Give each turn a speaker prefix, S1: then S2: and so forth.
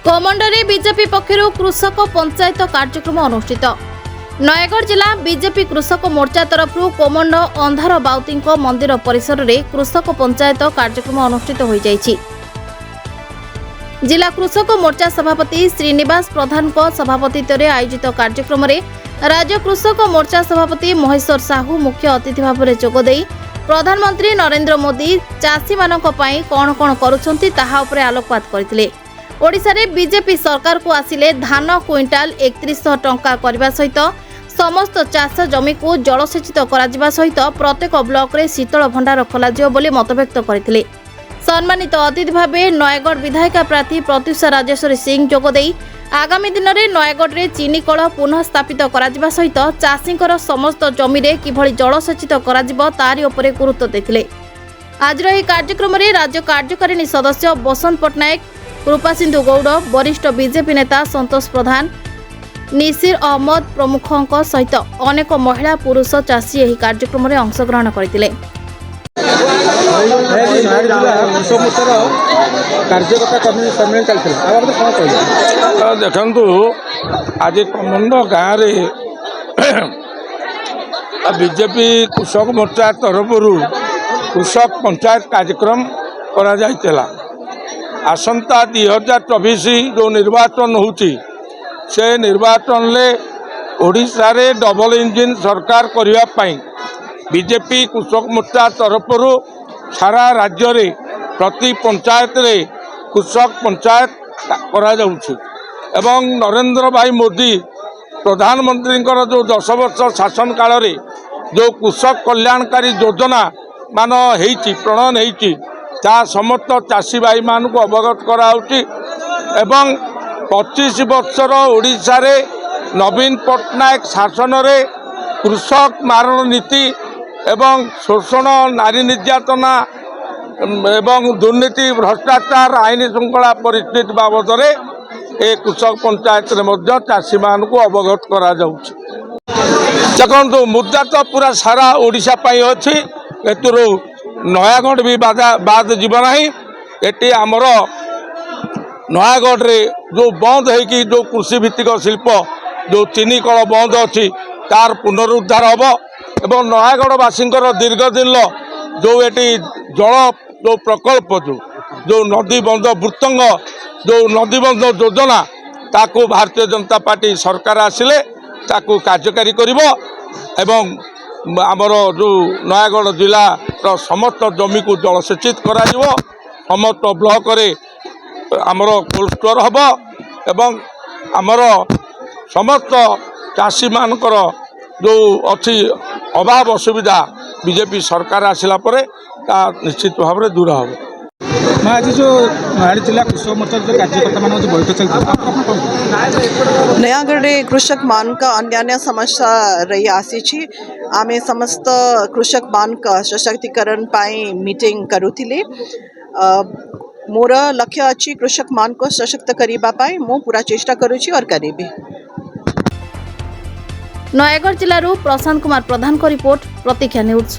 S1: कोमंडरे BJP पक्षरु कृषक पंचायत कार्यक्रम अनुष्ठित। नयगढ़ जिला बीजेपी कृषक मोर्चा तरफ कोमंड अंधार बाउती मंदिर परिसर में कृषक पंचायत कार्यक्रम अनुष्ठित हो जाइछि। जिला कृषक मोर्चा सभापति श्रीनिवास प्रधान सभापतित्व में आयोजित कार्यक्रम में राज्य कृषक मोर्चा सभापति महेश्वर साहू मुख्य अतिथि भाव में जोगदे प्रधानमंत्री नरेंद्र मोदी चाषी मानक पई कौन कौन करुछंती ताहा उपरे आलोकपात करथिले। ओडिशा रे बीजेपी सरकार को आसिले धान क्विंटाल 3100 टंका करबा सहित समस्त चाष जमी को जलसेचित करा सहित प्रत्येक ब्लॉक रे शीतल भंडार खोलाजियो बोली मतव्यक्त करथिले। सम्मानित अतिथि भावे नयगढ़ विधायिका प्रार्थी प्रत्युषा राजेश्वरी सिंह जोगदे आगामी दिन में नयगढ़ रे चीनी कल पुनः स्थापित करा सहित चाषींकर समस्त जमी रे किभली जलसेचित करा तारी उपरे गुरुत्व देथिले। आज रही कार्यक्रम में राज्य कार्यकारिणी सदस्य बसंत पट्टनायक, कृपा सिंधु गौड़, वरिष्ठ बीजेपी नेता संतोष प्रधान, निसीर अहमद प्रमुखों सहित अनेक महिला पुरुष चाषी यह कार्यक्रम में अंशग्रहण करथिले।
S2: देखु आज कमंड गाँव बीजेपी कृषक मोर्चा तरफ कृषक पंचायत कार्यक्रम करा जाइतिला। आसंता 2024 जो निर्वाचन होची से निर्वाचन ले ओडिशा रे डबल इंजिन सरकार करिया पाई बीजेपी कृषक मोर्चा तरफ सारा राज्य रे प्रति पंचायत रे कृषक पंचायत करा जाउछि एवं नरेंद्र भाई मोदी प्रधानमंत्री जो 10 वर्ष शासन काल रे जो कृषक कल्याणकारी योजना मान हेइछि प्रणयन हेइछि ता समस्त चाषी भाई मान को अवगत कराउछि एवं 25 वर्षर ओडिशा रे नवीन पट्टनायक शासन रे कृषक मारण नीति एवं शोषण नारी निर्यातना एवं दुर्नीति भ्रष्टाचार आईन श्रृंखला परिस्थिति बाबद ए कृषक पंचायत रे चाषी मान को अवगत करा जाउछि। देखो मुद्दा तो पूरा सारा ओडिशा पाई अच्छी एतुरु नयागढ़ भी बाद जीव ना एटी आमर नयागढ़ रे जो बंद है जो कृषि भित्तिक शिल्प जो चीनी कल बंद अच्छी तार पुनरुद्धार हम एवं नयागढ़वासी दीर्घ दिन जो एटी जल जो प्रकल्प जो नदी बंध वृत्तंग जो नदी बंध योजना ताकू भारतीय जनता पार्टी सरकार आसिले ताकू कार्यकारी करिवो एवं आमर जो नयागढ़ जिला रो समस्त जमी को जलसेचित करा जिवो समस्त ब्लॉक रे आमर कोल्ड स्टोर हम एवं आमर समस्त चाषी मानकर जो अच्छी अभाव असुविधा बीजेपी सरकार आसिला परे ता निश्चित भाव में दूर हम।
S3: आज जो नयागढ़ जिला कृषक मोर्चा जो कार्यकर्ता मान बैठक चलती
S4: नयागढ़ कृषक मान का अन्य समस्या रही आसी आमे समस्त कृषक मान का सशक्तिकरण पाई मीटिंग करुथिले। मोर लक्ष्य अच्छी कृषक मान को सशक्त करिबा पाई मो पूरा चेष्टा करूची और करेबी।
S1: नयगढ़ जिलूर प्रशांत कुमार प्रधान को रिपोर्ट प्रतीक्षा न्यूज।